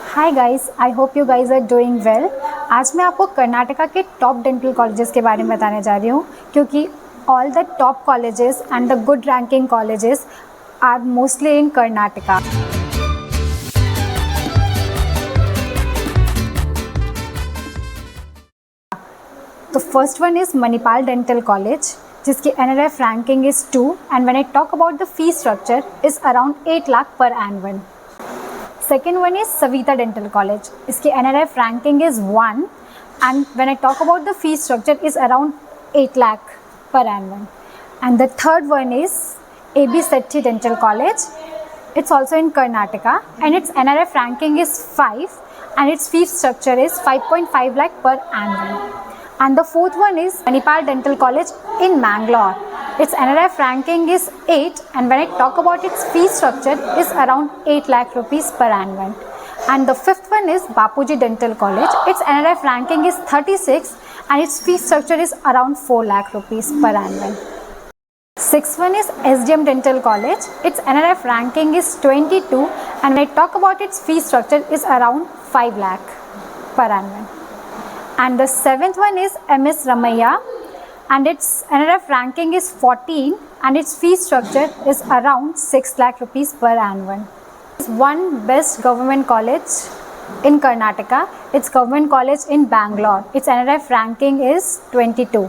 Hi guys, I hope you guys are doing well. आज मैं आपको कर्नाटका के टॉप डेंटल कॉलेजेस के बारे में बताने जा रही हूँ, क्योंकि all the top colleges and the good ranking colleges are mostly in Karnataka. The first one is Manipal Dental College, जिसकी NRF ranking is 2, and when I talk about the fee structure is around 8 lakh per annum. Second one is Savita Dental College, इसकी NRF ranking is 1, and when I talk about the fee structure is around 8 lakh per annum. And the third one is AB Sethi Dental College. It's also in Karnataka, and its NRF ranking is 5, and its fee structure is 5.5 lakh per annum. And the fourth one is Manipal Dental College in Mangalore. Its NRF ranking is 8, and when I talk about its fee structure is around 8 lakh rupees per annum. And the fifth one is Bapuji Dental College. Its NRF ranking is 36, and its fee structure is around 4 lakh rupees per annum. Sixth one is SDM Dental College. Its NRF ranking is 22, and when I talk about its fee structure is around 5 lakh per annum. And the seventh one is MS Ramaiah, and its NRF ranking is 14, and its fee structure is around 6 lakh rupees per annum. It's one best government college in Karnataka. It's government college in Bangalore. Its NRF ranking is 22.